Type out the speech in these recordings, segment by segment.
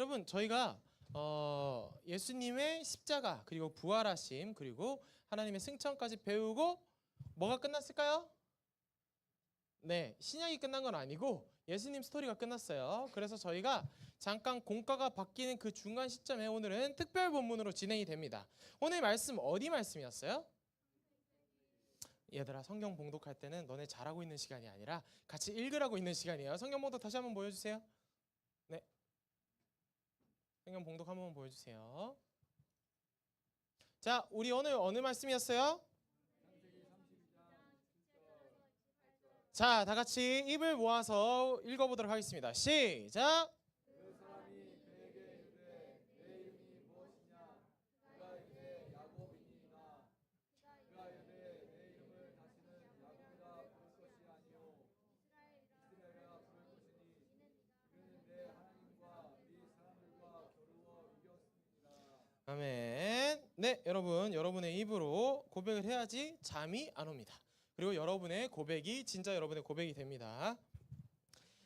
여러분 저희가 예수님의 십자가 그리고 부활하심 그리고 하나님의 승천까지 배우고 뭐가 끝났을까요? 네, 신약이 끝난 건 아니고 예수님 스토리가 끝났어요. 그래서 저희가 잠깐 공과가 바뀌는 그 중간 시점에 오늘은 특별 본문으로 진행이 됩니다. 오늘 말씀 어디 말씀이었어요? 얘들아, 성경 봉독할 때는 너네 잘하고 있는 시간이 아니라 같이 읽으라고 있는 시간이에요. 성경 봉독 다시 한번 보여주세요. 네, 성경 봉독 한번 보여주세요. 자, 우리 오늘 어느 말씀이었어요? 자, 다 같이 입을 모아서 읽어보도록 하겠습니다. 시작! 아멘. 네, 여러분, 여러분의 입으로 고백을 해야지 잠이 안 옵니다. 그리고 여러분의 고백이 진짜 여러분의 고백이 됩니다.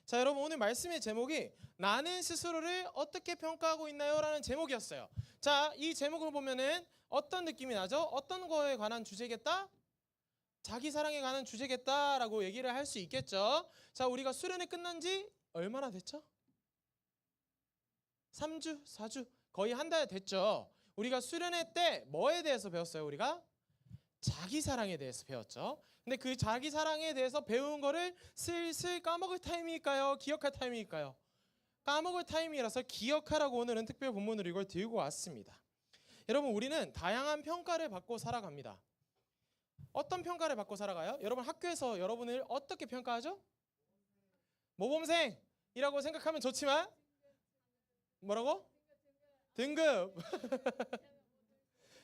자, 여러분, 오늘 말씀의 제목이 나는 스스로를 어떻게 평가하고 있나요? 라는 제목이었어요. 자, 이 제목을 보면은 어떤 느낌이 나죠? 어떤 거에 관한 주제겠다? 자기 사랑에 관한 주제겠다라고 얘기를 할 수 있겠죠. 자, 우리가 수련회 끝난 지 얼마나 됐죠? 3주, 4주, 거의 한 달 됐죠. 우리가 수련회 때 뭐에 대해서 배웠어요? 우리가 자기 사랑에 대해서 배웠죠. 근데 그 자기 사랑에 대해서 배운 거를 슬슬 까먹을 타임일까요? 기억할 타임일까요? 까먹을 타임이라서 기억하라고 오늘은 특별 본문으로 이걸 들고 왔습니다. 여러분, 우리는 다양한 평가를 받고 살아갑니다. 어떤 평가를 받고 살아가요? 여러분, 학교에서 여러분을 어떻게 평가하죠? 모범생이라고 생각하면 좋지만 뭐라고? 등급.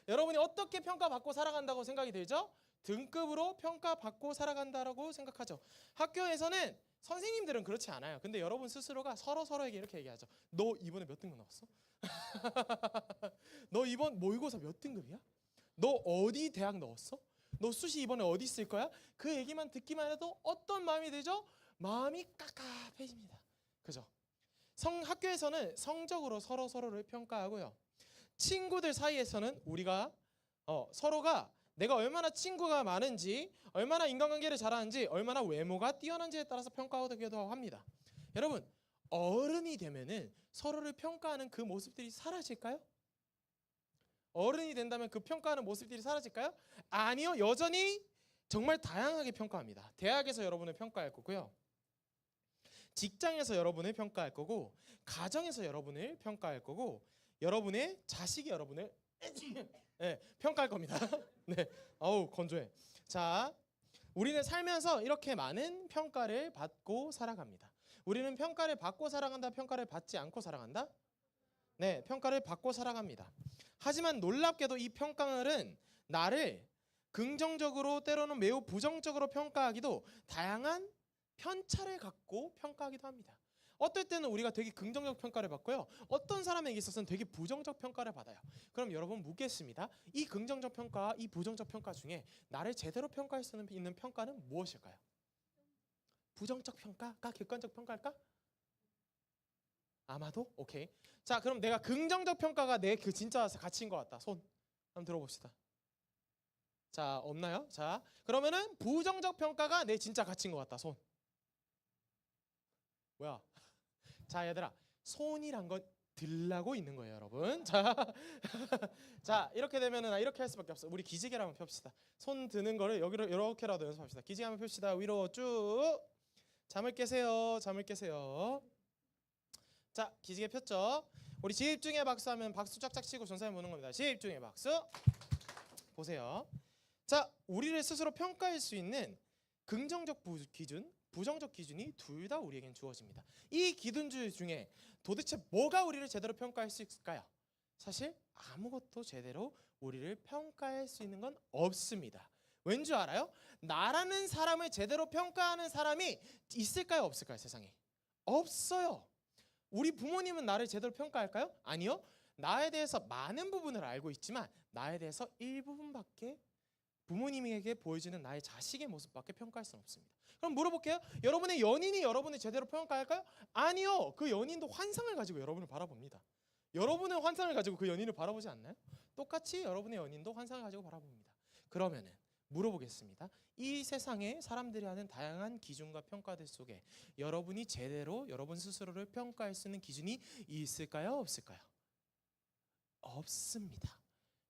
여러분이 어떻게 평가받고 살아간다고 생각이 들죠? 등급으로 평가받고 살아간다라고 생각하죠. 학교에서는 선생님들은 그렇지 않아요. 근데 여러분 스스로가 서로에게 이렇게 얘기하죠. 너 이번에 몇 등급 나왔어? 너 이번 모의고사 몇 등급이야? 너 어디 대학 넣었어? 너 수시 이번에 어디 쓸 거야? 그 얘기만 듣기만 해도 어떤 마음이 들죠? 마음이 깝깝해집니다. 그죠? 학교에서는 성적으로 서로를 평가하고요. 친구들 사이에서는 우리가 서로가 내가 얼마나 친구가 많은지, 얼마나 인간관계를 잘하는지, 얼마나 외모가 뛰어난지에 따라서 평가하기도 합니다. 여러분, 어른이 되면은 서로를 평가하는 그 모습들이 사라질까요? 어른이 된다면 그 평가하는 모습들이 사라질까요? 아니요, 여전히 정말 다양하게 평가합니다. 대학에서 여러분을 평가할 거고요. 직장에서 여러분을 평가할 거고, 가정에서 여러분을 평가할 거고, 여러분의 자식이 여러분을 네, 평가할 겁니다. 네, 어우 건조해. 자, 우리는 살면서 이렇게 많은 평가를 받고 살아갑니다. 우리는 평가를 받고 살아간다, 평가를 받지 않고 살아간다? 네, 평가를 받고 살아갑니다. 하지만 놀랍게도 이 평가는 나를 긍정적으로 때로는 매우 부정적으로 평가하기도 다양한 편차를 갖고 평가하기도 합니다. 어떨 때는 우리가 되게 긍정적 평가를 받고요. 어떤 사람에게 있어서는 되게 부정적 평가를 받아요. 그럼 여러분 묻겠습니다. 이 긍정적 평가와 이 부정적 평가 중에 나를 제대로 평가할 수 있는 평가는 무엇일까요? 부정적 평가가 객관적 평가일까? 아마도? 오케이. 자, 그럼 내가 긍정적 평가가 내 그 진짜 가치인 것 같다. 손 한번 들어봅시다. 자, 없나요? 자, 그러면은 부정적 평가가 내 진짜 가치인 것 같다. 손. 뭐야? 자, 얘들아, 손이란 건 들라고 있는 거예요, 여러분. 자, 자, 이렇게 되면은 이렇게 할 수밖에 없어. 우리 기지개를 한번 펴봅시다. 손 드는 거를 여기로 이렇게라도 연습합시다. 기지개 한번 펴봅시다. 위로 쭉. 잠을 깨세요. 잠을 깨세요. 자, 기지개 폈죠? 우리 집중의 박수 하면 박수 쫙쫙 치고 전사님 보는 겁니다. 집중의 박수. 보세요. 자, 우리를 스스로 평가할 수 있는 긍정적 기준, 부정적 기준이 둘 다 우리에겐 주어집니다. 이 기준들 중에 도대체 뭐가 우리를 제대로 평가할 수 있을까요? 사실 아무것도 제대로 우리를 평가할 수 있는 건 없습니다. 왠 줄 알아요? 나라는 사람을 제대로 평가하는 사람이 있을까요? 없을까요? 세상에 없어요. 우리 부모님은 나를 제대로 평가할까요? 아니요. 나에 대해서 많은 부분을 알고 있지만 나에 대해서 일부분밖에 부모님에게 보여주는 나의 자식의 모습밖에 평가할 수는 없습니다. 그럼 물어볼게요. 여러분의 연인이 여러분을 제대로 평가할까요? 아니요. 그 연인도 환상을 가지고 여러분을 바라봅니다. 여러분의 환상을 가지고 그 연인을 바라보지 않나요? 똑같이 여러분의 연인도 환상을 가지고 바라봅니다. 그러면은 물어보겠습니다. 이 세상에 사람들이 하는 다양한 기준과 평가들 속에 여러분이 제대로 여러분 스스로를 평가할 수 있는 기준이 있을까요? 없을까요? 없습니다.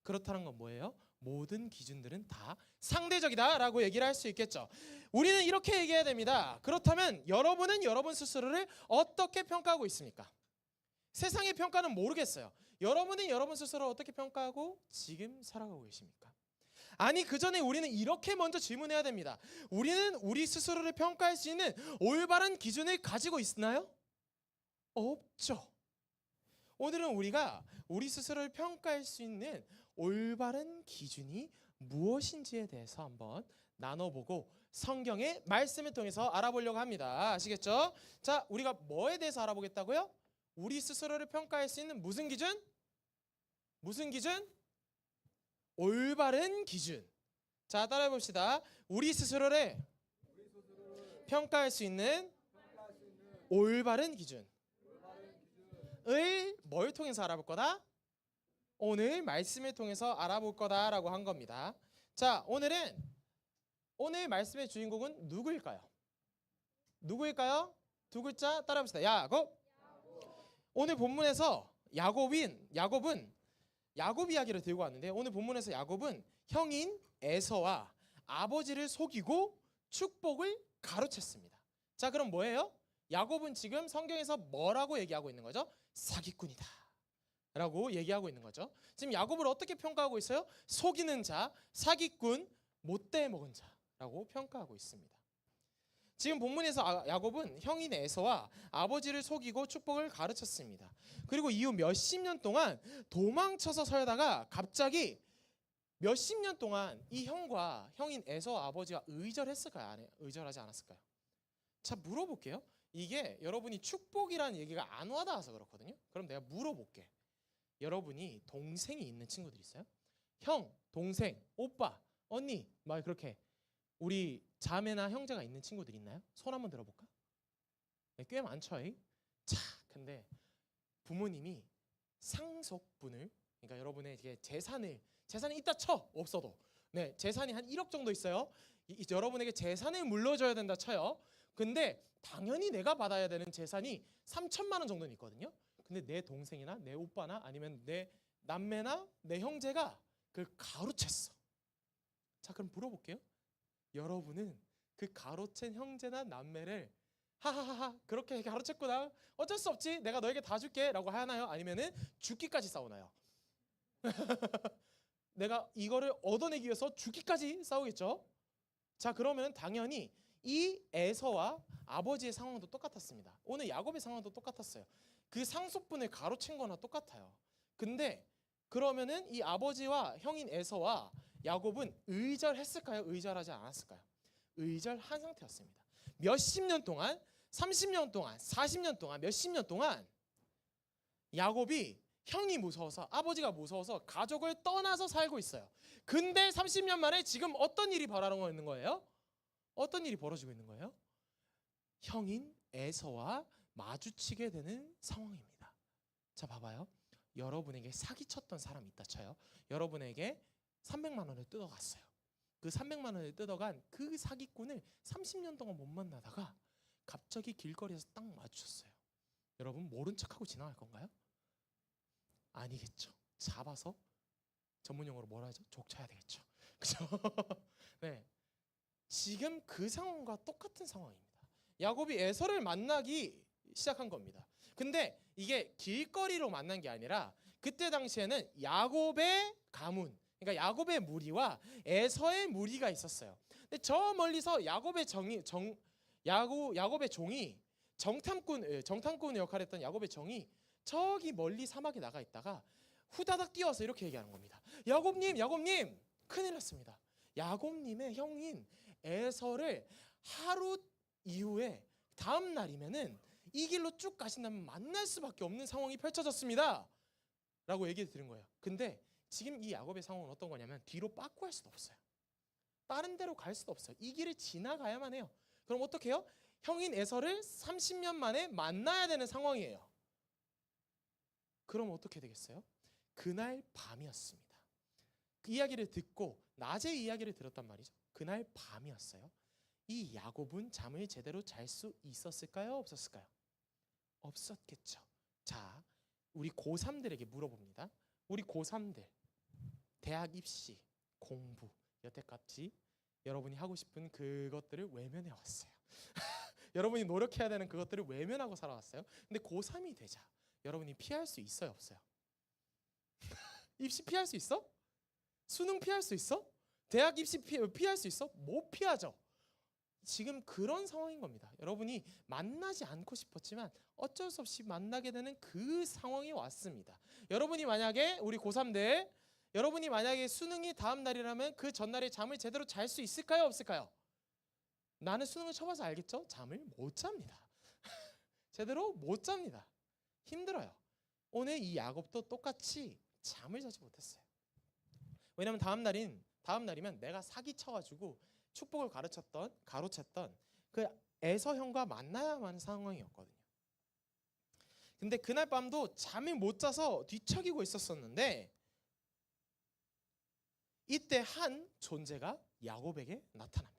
그렇다는 건 뭐예요? 모든 기준들은 다 상대적이다라고 얘기를 할 수 있겠죠. 우리는 이렇게 얘기해야 됩니다. 그렇다면 여러분은 여러분 스스로를 어떻게 평가하고 있습니까? 세상의 평가는 모르겠어요. 여러분은 여러분 스스로를 어떻게 평가하고 지금 살아가고 계십니까? 아니, 그 전에 우리는 이렇게 먼저 질문해야 됩니다. 우리는 우리 스스로를 평가할 수 있는 올바른 기준을 가지고 있나요? 없죠. 오늘은 우리가 우리 스스로를 평가할 수 있는 올바른 기준이 무엇인지에 대해서 한번 나눠보고 성경의 말씀을 통해서 알아보려고 합니다. 아시겠죠? 자, 우리가 뭐에 대해서 알아보겠다고요? 우리 스스로를 평가할 수 있는 무슨 기준? 무슨 기준? 올바른 기준. 자, 따라해 봅시다. 우리 스스로를 평가할 수 있는 올바른 기준을 뭘 통해서 알아볼 거다? 오늘 말씀을 통해서 알아볼 거다라고 한 겁니다. 자, 오늘 말씀의 주인공은 누구일까요? 누구일까요? 두 글자 따라해 봅시다. 야곱. 오늘 본문에서 야곱은 야곱 이야기를 들고 왔는데, 오늘 본문에서 야곱은 형인 에서와 아버지를 속이고 축복을 가로챘습니다. 자, 그럼 뭐예요? 야곱은 지금 성경에서 뭐라고 얘기하고 있는 거죠? 사기꾼이다 라고 얘기하고 있는 거죠. 지금 야곱을 어떻게 평가하고 있어요? 속이는 자, 사기꾼, 못돼 먹은 자라고 평가하고 있습니다. 지금 본문에서 야곱은 형인 에서와 아버지를 속이고 축복을 가르쳤습니다. 그리고 이후 몇십 년 동안 도망쳐서 살다가 갑자기 몇십 년 동안 이 형인 에서와 아버지가 의절했을까요? 의절하지 않았을까요? 자, 물어볼게요. 이게 여러분이 축복이라는 얘기가 안 와닿아서 그렇거든요. 그럼 내가 물어볼게. 여러분이 동생이 있는 친구들 있어요? 형, 동생, 오빠, 언니, 막 그렇게 우리 자매나 형제가 있는 친구들 있나요? 손 한번 들어볼까? 네, 꽤 많죠. 자, 근데 부모님이 상속분을, 그러니까 여러분의 이게 재산이 있다 쳐, 없어도 네, 재산이 한 1억 정도 있어요. 여러분에게 재산을 물려줘야 된다 쳐요. 근데 당연히 내가 받아야 되는 재산이 3천만 원 정도는 있거든요. 근데 내 동생이나 내 오빠나 아니면 내 남매나 내 형제가 그걸 가로챘어. 자, 그럼 물어볼게요. 여러분은 그 가로챈 형제나 남매를 하하하하 그렇게 가로챘구나, 어쩔 수 없지, 내가 너에게 다 줄게 라고 하나요? 아니면은 죽기까지 싸우나요? 내가 이거를 얻어내기 위해서 죽기까지 싸우겠죠. 자, 그러면 당연히 이 에서와 아버지의 상황도 똑같았습니다. 오늘 야곱의 상황도 똑같았어요. 그 상속분을 가로챈 거나 똑같아요. 근데 그러면은 이 아버지와 형인 에서와 야곱은 의절했을까요? 의절하지 않았을까요? 의절한 상태였습니다. 몇십 년 동안, 30년 동안, 40년 동안, 몇십 년 동안 야곱이 형이 무서워서, 아버지가 무서워서 가족을 떠나서 살고 있어요. 근데 30년 만에 지금 어떤 일이 벌어지고 있는 거예요? 어떤 일이 벌어지고 있는 거예요? 형인 에서와 마주치게 되는 상황입니다. 자, 봐봐요. 여러분에게 사기쳤던 사람이 있다 쳐요. 여러분에게 300만 원을 뜯어갔어요. 그 300만 원을 뜯어간 그 사기꾼을 30년 동안 못 만나다가 갑자기 길거리에서 딱 마주쳤어요. 여러분 모른 척하고 지나갈 건가요? 아니겠죠. 잡아서 전문용어로 뭐라 하죠? 족쳐야 되겠죠. 그죠? 네. 지금 그 상황과 똑같은 상황입니다. 야곱이 에서를 만나기 시작한 겁니다. 근데 이게 길거리로 만난 게 아니라 그때 당시에는 야곱의 가문, 그러니까 야곱의 무리와 에서의 무리가 있었어요. 근데 저 멀리서 야곱의 종이 정탐꾼 역할을 했던 야곱의 종이 저기 멀리 사막에 나가 있다가 후다닥 뛰어서 이렇게 얘기하는 겁니다. 야곱님, 큰일 났습니다. 야곱님의 형인 에서를 하루 이후에 다음 날이면은 이 길로 쭉 가신다면 만날 수밖에 없는 상황이 펼쳐졌습니다 라고 얘기를 드린 거예요. 근데 지금 이 야곱의 상황은 어떤 거냐면 뒤로 빠꾸할 수도 없어요. 다른 데로 갈 수도 없어요. 이 길을 지나가야만 해요. 그럼 어떻게 해요? 형인 에서를 30년 만에 만나야 되는 상황이에요. 그럼 어떻게 되겠어요? 그날 밤이었습니다. 그 이야기를 듣고 낮에 이야기를 들었단 말이죠. 그날 밤이었어요. 이 야곱은 잠을 제대로 잘 수 있었을까요? 없었을까요? 없었겠죠. 자, 우리 고3들에게 물어봅니다. 우리 고3들 대학 입시, 공부 여태까지 여러분이 하고 싶은 그것들을 외면해 왔어요. 여러분이 노력해야 되는 그것들을 외면하고 살아왔어요. 근데 고3이 되자 여러분이 피할 수 있어요, 없어요? 입시 피할 수 있어? 수능 피할 수 있어? 대학 입시 피할 수 있어? 못 피하죠. 지금 그런 상황인 겁니다. 여러분이 만나지 않고 싶었지만 어쩔 수 없이 만나게 되는 그 상황이 왔습니다. 여러분이 만약에 우리 고3들 여러분이 만약에 수능이 다음 날이라면 그 전날에 잠을 제대로 잘 수 있을까요? 없을까요? 나는 수능을 쳐봐서 알겠죠? 잠을 못 잡니다. 제대로 못 잡니다. 힘들어요. 오늘 이 야곱도 똑같이 잠을 자지 못했어요. 왜냐하면 다음 날이면 내가 사기쳐가지고 축복을 가로챘던 그 에서 형과 만나야만 하는 상황이었거든요. 근데 그날 밤도 잠을 못 자서 뒤척이고 있었었는데 이때 한 존재가 야곱에게 나타납니다.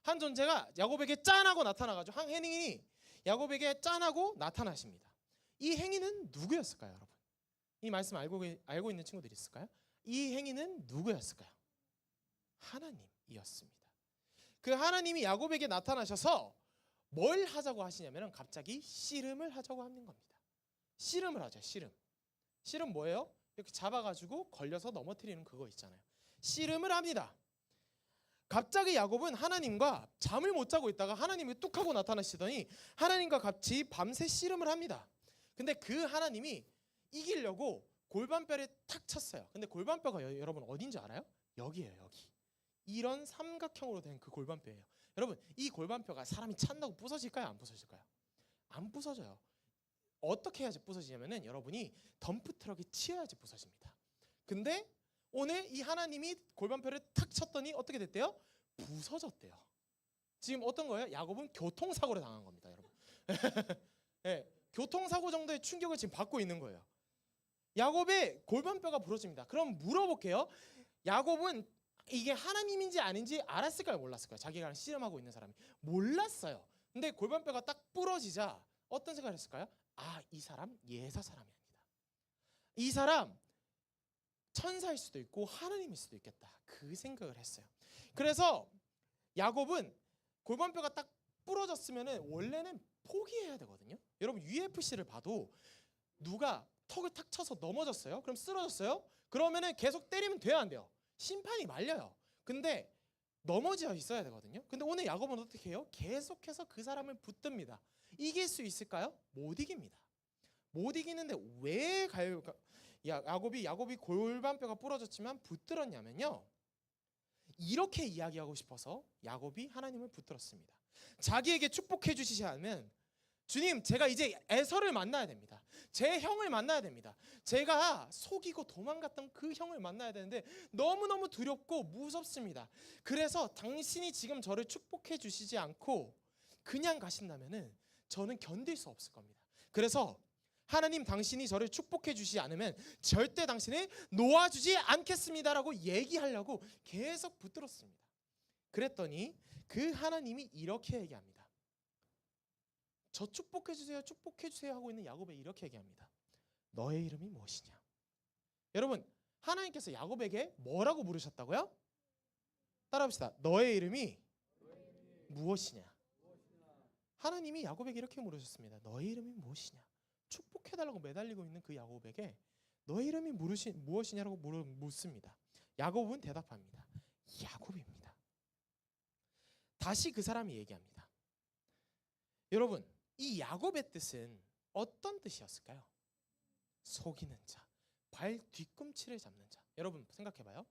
한 존재가 야곱에게 짠하고 나타나가지고 한 행인이 야곱에게 짠하고 나타나십니다. 이 행인은 누구였을까요, 여러분? 이 말씀 알고 있는 친구들이 있을까요? 이 행인은 누구였을까요? 하나님이었습니다. 그 하나님이 야곱에게 나타나셔서 뭘 하자고 하시냐면 갑자기 씨름을 하자고 하는 겁니다. 씨름을 하죠. 씨름 뭐예요? 이렇게 잡아가지고 걸려서 넘어뜨리는 그거 있잖아요. 씨름을 합니다. 갑자기 야곱은 하나님과 잠을 못 자고 있다가 하나님이 뚝 하고 나타나시더니 하나님과 같이 밤새 씨름을 합니다. 근데 그 하나님이 이기려고 골반뼈를 탁 쳤어요. 근데 골반뼈가 여러분 어딘지 알아요? 여기예요, 여기. 이런 삼각형으로 된 그 골반뼈예요. 여러분, 이 골반뼈가 사람이 찬다고 부서질까요? 안 부서질까요? 안 부서져요. 어떻게 해야지 부서지냐면은 여러분이 덤프트럭에 치여야지 부서집니다. 근데 오늘 이 하나님이 골반뼈를 탁 쳤더니 어떻게 됐대요? 부서졌대요. 지금 어떤 거예요? 야곱은 교통사고를 당한 겁니다, 여러분. 네, 교통사고 정도의 충격을 지금 받고 있는 거예요. 야곱의 골반뼈가 부러집니다. 그럼 물어볼게요. 야곱은 이게 하나님인지 아닌지 알았을까요? 몰랐을까요? 자기가 씨름하고 있는 사람이 몰랐어요. 근데 골반뼈가 딱 부러지자 어떤 생각을 했을까요? 아, 이 사람 예사 사람이 아니다. 이 사람 천사일 수도 있고 하나님일 수도 있겠다. 그 생각을 했어요. 그래서 야곱은 골반뼈가 딱 부러졌으면은 원래는 포기해야 되거든요. 여러분 UFC를 봐도 누가 턱을 탁 쳐서 넘어졌어요. 그럼 쓰러졌어요. 그러면은 계속 때리면 돼야 안 돼요? 심판이 말려요. 근데 넘어져 있어야 되거든요. 근데 오늘 야곱은 어떻게 해요? 계속해서 그 사람을 붙듭니다. 이길 수 있을까요? 못 이깁니다. 못 이기는데 왜 야곱이 골반뼈가 부러졌지만 붙들었냐면요. 이렇게 이야기하고 싶어서 야곱이 하나님을 붙들었습니다. 자기에게 축복해 주시지 않으면 주님, 제가 이제 에서를 만나야 됩니다. 제 형을 만나야 됩니다. 제가 속이고 도망갔던 그 형을 만나야 되는데 너무너무 두렵고 무섭습니다. 그래서 당신이 지금 저를 축복해 주시지 않고 그냥 가신다면은 저는 견딜 수 없을 겁니다. 그래서 하나님, 당신이 저를 축복해 주시지 않으면 절대 당신을 놓아주지 않겠습니다라고 얘기하려고 계속 붙들었습니다. 그랬더니 그 하나님이 이렇게 얘기합니다. 저 축복해 주세요 하고 있는 야곱에 이렇게 얘기합니다. 너의 이름이 무엇이냐? 여러분, 하나님께서 야곱에게 뭐라고 물으셨다고요? 따라합시다. 너의 이름이 무엇이냐? 하나님이 야곱에게 이렇게 물으셨습니다. 너의 이름이 무엇이냐? 축복해달라고 매달리고 있는 그 야곱에게 너의 이름이 무엇이냐라고 묻습니다. 야곱은 대답합니다. 야곱입니다. 다시 그 사람이 얘기합니다. 여러분, 이 야곱의 뜻은 어떤 뜻이었을까요? 속이는 자, 발 뒤꿈치를 잡는 자. 여러분 생각해봐요.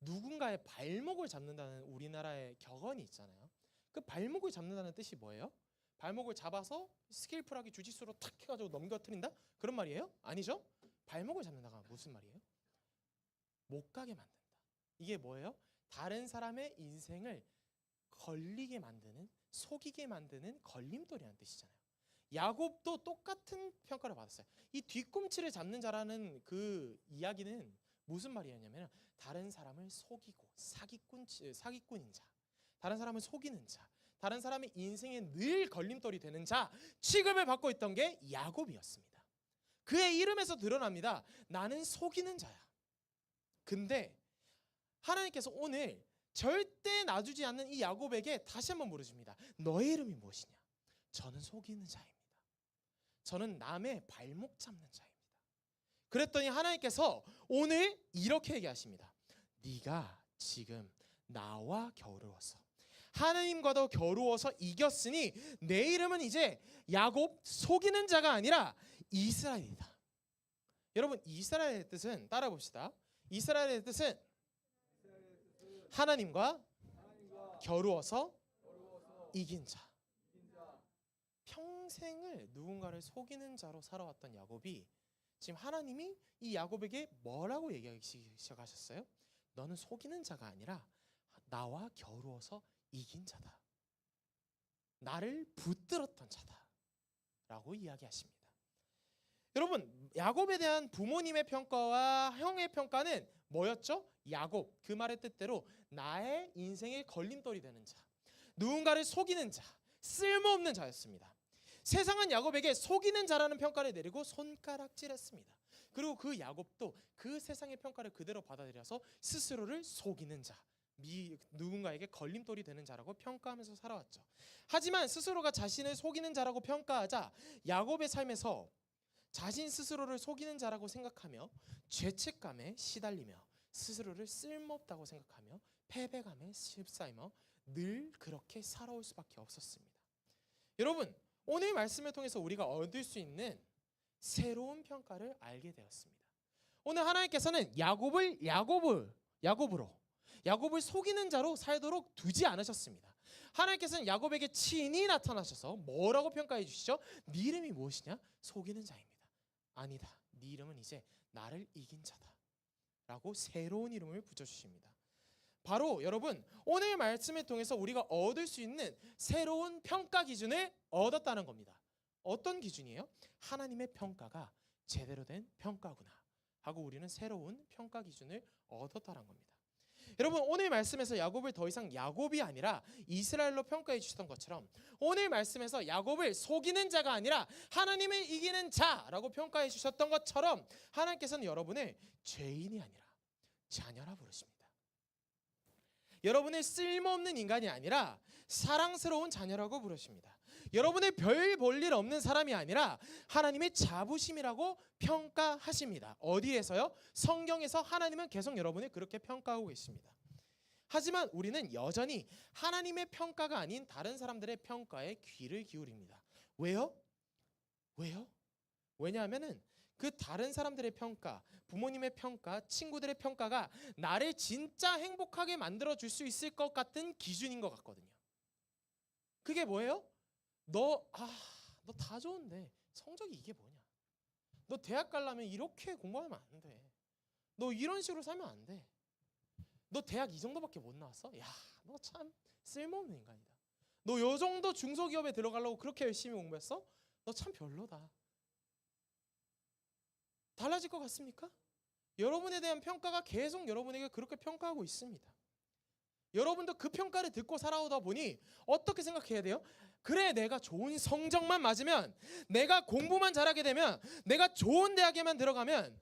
누군가의 발목을 잡는다는 우리나라의 격언이 있잖아요. 그 발목을 잡는다는 뜻이 뭐예요? 발목을 잡아서 스케일풀하게 주짓수로 탁 해가지고 넘겨뜨린다? 그런 말이에요? 아니죠? 발목을 잡는다가 무슨 말이에요? 못 가게 만든다. 이게 뭐예요? 다른 사람의 인생을 걸리게 만드는, 속이게 만드는 걸림돌이라는 뜻이잖아요. 야곱도 똑같은 평가를 받았어요. 이 뒤꿈치를 잡는 자라는 그 이야기는 무슨 말이었냐면 다른 사람을 속이고 사기꾼인 자, 다른 사람을 속이는 자, 다른 사람의 인생에 늘 걸림돌이 되는 자 취급을 받고 있던 게 야곱이었습니다. 그의 이름에서 드러납니다. 나는 속이는 자야. 근데 하나님께서 오늘 절대 놔주지 않는 이 야곱에게 다시 한번 물어줍니다. 너의 이름이 무엇이냐? 저는 속이는 자입니다. 저는 남의 발목 잡는 자입니다. 그랬더니 하나님께서 오늘 이렇게 얘기하십니다. 네가 지금 나와 겨루어서 하나님과도 겨루어서 이겼으니 내 이름은 이제 야곱 속이는 자가 아니라 이스라엘이다. 여러분, 이스라엘의 뜻은 따라 봅시다. 이스라엘의 뜻은 하나님과 겨루어서 이긴 자. 평생을 누군가를 속이는 자로 살아왔던 야곱이 지금 하나님이 이 야곱에게 뭐라고 얘기하기 시작하셨어요? 너는 속이는 자가 아니라 나와 겨루어서 이긴 자다. 나를 붙들었던 자다. 라고 이야기하십니다. 여러분, 야곱에 대한 부모님의 평가와 형의 평가는 뭐였죠? 야곱, 그 말의 뜻대로 나의 인생의 걸림돌이 되는 자, 누군가를 속이는 자, 쓸모없는 자였습니다. 세상은 야곱에게 속이는 자라는 평가를 내리고 손가락질했습니다. 그리고 그 야곱도 그 세상의 평가를 그대로 받아들여서 스스로를 속이는 자, 누군가에게 걸림돌이 되는 자라고 평가하면서 살아왔죠. 하지만 스스로가 자신을 속이는 자라고 평가하자 야곱의 삶에서 자신 스스로를 속이는 자라고 생각하며 죄책감에 시달리며 스스로를 쓸모없다고 생각하며 패배감에 휩싸이며 늘 그렇게 살아올 수밖에 없었습니다. 여러분, 오늘 말씀을 통해서 우리가 얻을 수 있는 새로운 평가를 알게 되었습니다. 오늘 하나님께서는 야곱을 속이는 자로 살도록 두지 않으셨습니다. 하나님께서는 야곱에게 친히 나타나셔서 뭐라고 평가해 주시죠? 네 이름이 무엇이냐? 속이는 자입니다. 아니다. 네 이름은 이제 나를 이긴 자다. 라고 새로운 이름을 붙여주십니다. 바로 여러분, 오늘 말씀을 통해서 우리가 얻을 수 있는 새로운 평가 기준을 얻었다는 겁니다. 어떤 기준이에요? 하나님의 평가가 제대로 된 평가구나 하고 우리는 새로운 평가 기준을 얻었다는 겁니다. 여러분, 오늘 말씀에서 야곱을 더 이상 야곱이 아니라 이스라엘로 평가해 주셨던 것처럼 오늘 말씀에서 야곱을 속이는 자가 아니라 하나님을 이기는 자라고 평가해 주셨던 것처럼 하나님께서는 여러분을 죄인이 아니라 자녀라 부르십니다. 여러분을 쓸모없는 인간이 아니라 사랑스러운 자녀라고 부르십니다. 여러분의 별 볼 일 없는 사람이 아니라 하나님의 자부심이라고 평가하십니다. 어디에서요? 성경에서 하나님은 계속 여러분을 그렇게 평가하고 계십니다. 하지만 우리는 여전히 하나님의 평가가 아닌 다른 사람들의 평가에 귀를 기울입니다. 왜요? 왜냐하면은 그 다른 사람들의 평가, 부모님의 평가, 친구들의 평가가 나를 진짜 행복하게 만들어 줄 수 있을 것 같은 기준인 것 같거든요. 그게 뭐예요? 너 다 좋은데 성적이 이게 뭐냐? 너 대학 가려면 이렇게 공부하면 안 돼. 너 이런 식으로 살면 안 돼. 너 대학 이 정도밖에 못 나왔어? 야, 너 참 쓸모없는 인간이다. 너 요 정도 중소기업에 들어가려고 그렇게 열심히 공부했어? 너 참 별로다. 달라질 것 같습니까? 여러분에 대한 평가가 계속 여러분에게 그렇게 평가하고 있습니다. 여러분도 그 평가를 듣고 살아오다 보니 어떻게 생각해야 돼요? 그래, 내가 좋은 성적만 맞으면, 내가 공부만 잘하게 되면, 내가 좋은 대학에만 들어가면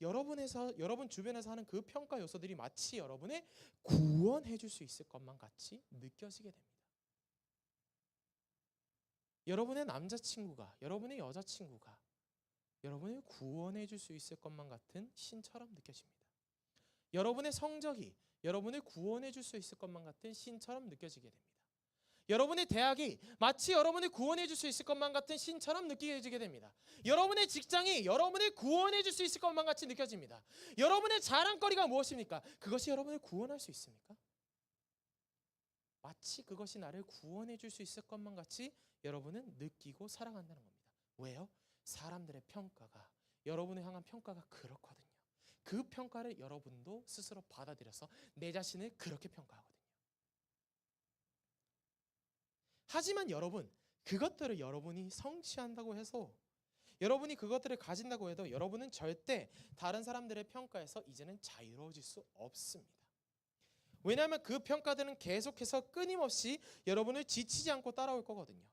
여러분 주변에서 하는 그 평가 요소들이 마치 여러분을 구원해 줄 수 있을 것만 같이 느껴지게 됩니다. 여러분의 남자친구가, 여러분의 여자친구가 여러분을 구원해 줄 수 있을 것만 같은 신처럼 느껴집니다. 여러분의 성적이 여러분을 구원해 줄 수 있을 것만 같은 신처럼 느껴지게 됩니다. 여러분의 대학이 마치 여러분을 구원해 줄 수 있을 것만 같은 신처럼 느껴지게 됩니다. 여러분의 직장이 여러분을 구원해 줄 수 있을 것만 같이 느껴집니다. 여러분의 자랑거리가 무엇입니까? 그것이 여러분을 구원할 수 있습니까? 마치 그것이 나를 구원해 줄 수 있을 것만 같이 여러분은 느끼고 살아간다는 겁니다. 왜요? 사람들의 평가가, 여러분을 향한 평가가 그렇거든요. 그 평가를 여러분도 스스로 받아들여서 내 자신을 그렇게 평가하거든요. 하지만 여러분, 그것들을 여러분이 성취한다고 해서, 여러분이 그것들을 가진다고 해도 여러분은 절대 다른 사람들의 평가에서 이제는 자유로워질 수 없습니다. 왜냐하면 그 평가들은 계속해서 끊임없이 여러분을 지치지 않고 따라올 거거든요.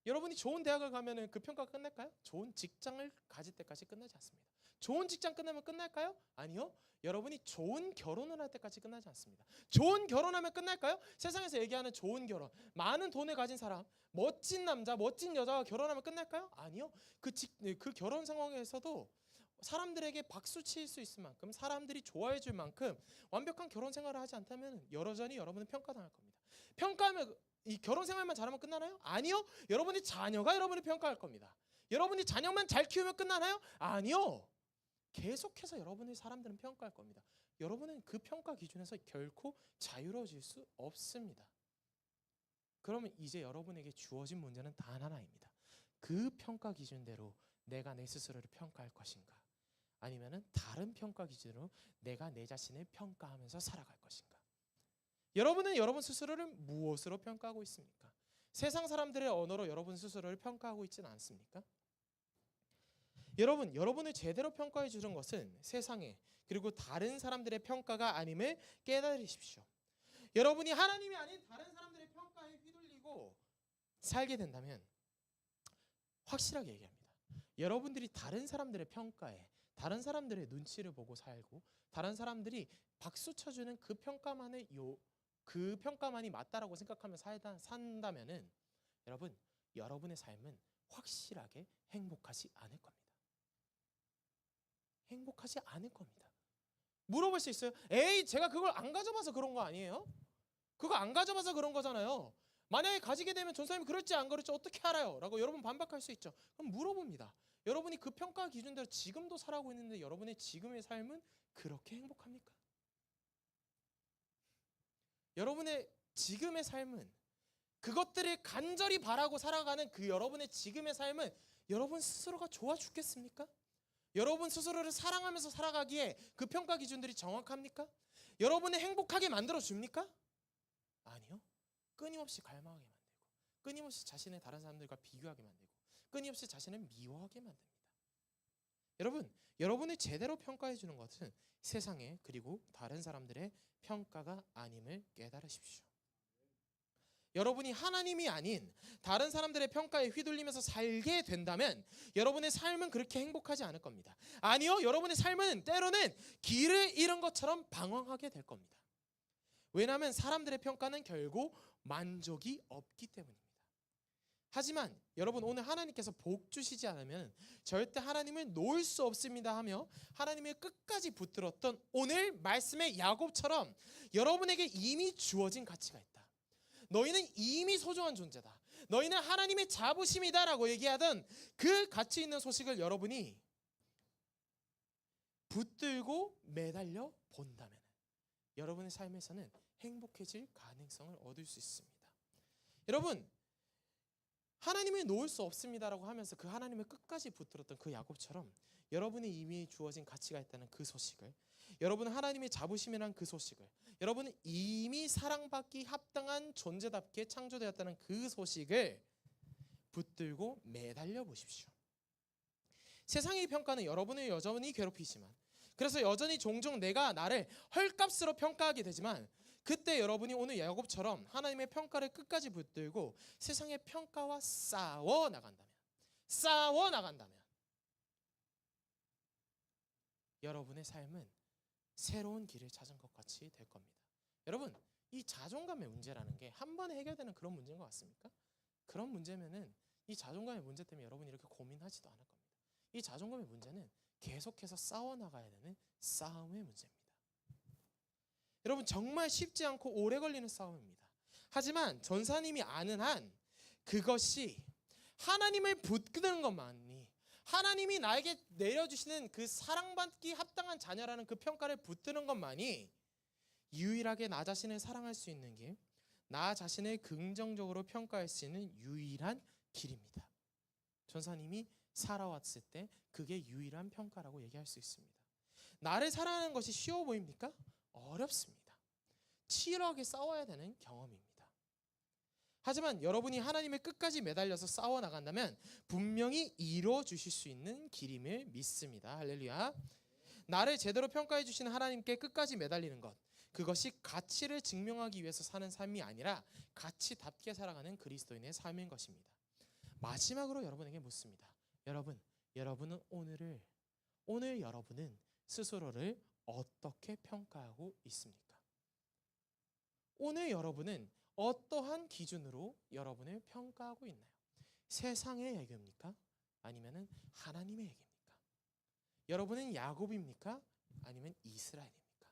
여러분이 좋은 대학을 가면은 그 평가가 끝날까요? 좋은 직장을 가질 때까지 끝나지 않습니다. 좋은 직장 끝나면 끝날까요? 아니요. 여러분이 좋은 결혼을 할 때까지 끝나지 않습니다. 좋은 결혼하면 끝날까요? 세상에서 얘기하는 좋은 결혼, 많은 돈을 가진 사람, 멋진 남자, 멋진 여자와 결혼하면 끝날까요? 아니요. 그 결혼 상황에서도 사람들에게 박수 칠 수 있을 만큼, 사람들이 좋아해 줄 만큼 완벽한 결혼 생활을 하지 않다면 여전히 여러분은 평가당할 겁니다. 평가하면 이 결혼 생활만 잘하면 끝나나요? 아니요. 여러분의 자녀가 여러분을 평가할 겁니다. 여러분이 자녀만 잘 키우면 끝나나요? 아니요. 계속해서 여러분의 사람들은 평가할 겁니다. 여러분은 그 평가 기준에서 결코 자유로워질 수 없습니다. 그러면 이제 여러분에게 주어진 문제는 단 하나입니다. 그 평가 기준대로 내가 내 스스로를 평가할 것인가? 아니면은 다른 평가 기준으로 내가 내 자신을 평가하면서 살아갈 것인가? 여러분은 여러분 스스로를 무엇으로 평가하고 있습니까? 세상 사람들의 언어로 여러분 스스로를 평가하고 있지는 않습니까? 여러분을 제대로 평가해 주는 것은 세상에 그리고 다른 사람들의 평가가 아님을 깨달으십시오. 여러분이 하나님이 아닌 다른 사람들의 평가에 휘둘리고 살게 된다면 확실하게 얘기합니다. 여러분들이 다른 사람들의 평가에, 다른 사람들의 눈치를 보고 살고 다른 사람들이 박수 쳐주는 그 평가만이 맞다라고 생각하며 산다면은 여러분의 삶은 확실하게 행복하지 않을 겁니다. 행복하지 않을 겁니다. 물어볼 수 있어요. 에이, 제가 그걸 안 가져봐서 그런 거 아니에요? 그거 안 가져봐서 그런 거잖아요. 만약에 가지게 되면 전사님이 그럴지 안 그럴지 어떻게 알아요? 라고 여러분 반박할 수 있죠. 그럼 물어봅니다. 여러분이 그 평가 기준대로 지금도 살아가고 있는데 여러분의 지금의 삶은 그렇게 행복합니까? 여러분의 지금의 삶은, 그것들을 간절히 바라고 살아가는 그 여러분의 지금의 삶은 여러분 스스로가 좋아 죽겠습니까? 여러분 스스로를 사랑하면서 살아가기에 그 평가 기준들이 정확합니까? 여러분을 행복하게 만들어 줍니까? 아니요. 끊임없이 갈망하게 만들고, 끊임없이 자신을 다른 사람들과 비교하게 만들고, 끊임없이 자신을 미워하게 만듭니다. 여러분을 제대로 평가해 주는 것은 세상에 그리고 다른 사람들의 평가가 아님을 깨달으십시오. 여러분이 하나님이 아닌 다른 사람들의 평가에 휘둘리면서 살게 된다면 여러분의 삶은 그렇게 행복하지 않을 겁니다. 아니요, 여러분의 삶은 때로는 길을 잃은 것처럼 방황하게 될 겁니다. 왜냐하면 사람들의 평가는 결국 만족이 없기 때문입니다. 하지만 여러분, 오늘 하나님께서 복 주시지 않으면 절대 하나님을 놓을 수 없습니다 하며 하나님을 끝까지 붙들었던 오늘 말씀의 야곱처럼 여러분에게 이미 주어진 가치가 있다. 너희는 이미 소중한 존재다. 너희는 하나님의 자부심이다 라고 얘기하던 그 가치 있는 소식을 여러분이 붙들고 매달려 본다면 여러분의 삶에서는 행복해질 가능성을 얻을 수 있습니다. 여러분, 하나님을 놓을 수 없습니다라고 하면서 그 하나님을 끝까지 붙들었던 그 야곱처럼 여러분이 이미 주어진 가치가 있다는 그 소식을, 여러분은 하나님의 자부심이란 그 소식을, 여러분은 이미 사랑받기 합당한 존재답게 창조되었다는 그 소식을 붙들고 매달려 보십시오. 세상의 평가는 여러분을 여전히 괴롭히지만, 그래서 여전히 종종 내가 나를 헐값으로 평가하게 되지만, 그때 여러분이 오늘 야곱처럼 하나님의 평가를 끝까지 붙들고 세상의 평가와 싸워 나간다면 여러분의 삶은 새로운 길을 찾은 것 같이 될 겁니다. 여러분, 이 자존감의 문제라는 게 한 번에 해결되는 그런 문제인 것 같습니까? 그런 문제면은 이 자존감의 문제 때문에 여러분이 이렇게 고민하지도 않을 겁니다. 이 자존감의 문제는 계속해서 싸워 나가야 되는 싸움의 문제입니다. 여러분, 정말 쉽지 않고 오래 걸리는 싸움입니다. 하지만 전사님이 아는 한 그것이 하나님을 붙드는 것만이, 하나님이 나에게 내려주시는 그 사랑받기 합당한 자녀라는 그 평가를 붙드는 것만이 유일하게 나 자신을 사랑할 수 있는 길, 나 자신을 긍정적으로 평가할 수 있는 유일한 길입니다. 전사님이 살아왔을 때 그게 유일한 평가라고 얘기할 수 있습니다. 나를 사랑하는 것이 쉬워 보입니까? 어렵습니다. 치열하게 싸워야 되는 경험입니다. 하지만 여러분이 하나님의 끝까지 매달려서 싸워 나간다면 분명히 이루어 주실 수 있는 길임을 믿습니다. 할렐루야. 나를 제대로 평가해 주시는 하나님께 끝까지 매달리는 것, 그것이 가치를 증명하기 위해서 사는 삶이 아니라 가치답게 살아가는 그리스도인의 삶인 것입니다. 마지막으로 여러분에게 묻습니다. 여러분은 오늘 여러분은 스스로를 어떻게 평가하고 있습니까? 오늘 여러분은 어떠한 기준으로 여러분을 평가하고 있나요? 세상의 얘기입니까? 아니면 하나님의 얘기입니까? 여러분은 야곱입니까? 아니면 이스라엘입니까?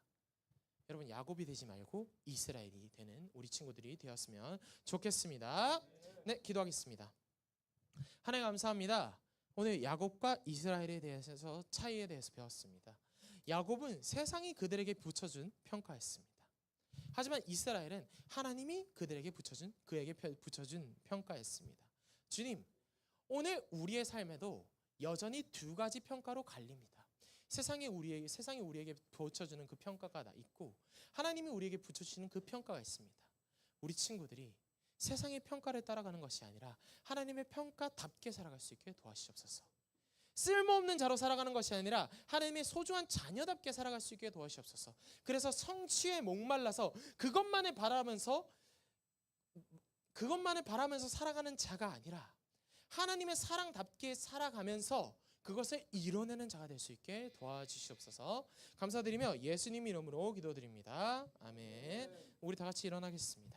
여러분, 야곱이 되지 말고 이스라엘이 되는 우리 친구들이 되었으면 좋겠습니다. 네, 기도하겠습니다. 하나님 감사합니다. 오늘 야곱과 이스라엘에 대해서 차이에 대해서 배웠습니다. 야곱은 세상이 그들에게 붙여준 평가였습니다. 하지만 이스라엘은 하나님이 그에게 붙여준 평가였습니다. 주님, 오늘 우리의 삶에도 여전히 두 가지 평가로 갈립니다. 세상이 우리에게 붙여주는 그 평가가 있고 하나님이 우리에게 붙여주시는 그 평가가 있습니다. 우리 친구들이 세상의 평가를 따라가는 것이 아니라 하나님의 평가답게 살아갈 수 있게 도와주시옵소서. 쓸모없는 자로 살아가는 것이 아니라 하나님의 소중한 자녀답게 살아갈 수 있게 도와주시옵소서. 그래서 성취에 목말라서 그것만을 바라면서 살아가는 자가 아니라 하나님의 사랑답게 살아가면서 그것을 이뤄내는 자가 될 수 있게 도와주시옵소서. 감사드리며 예수님 이름으로 기도드립니다. 아멘. 우리 다 같이 일어나겠습니다.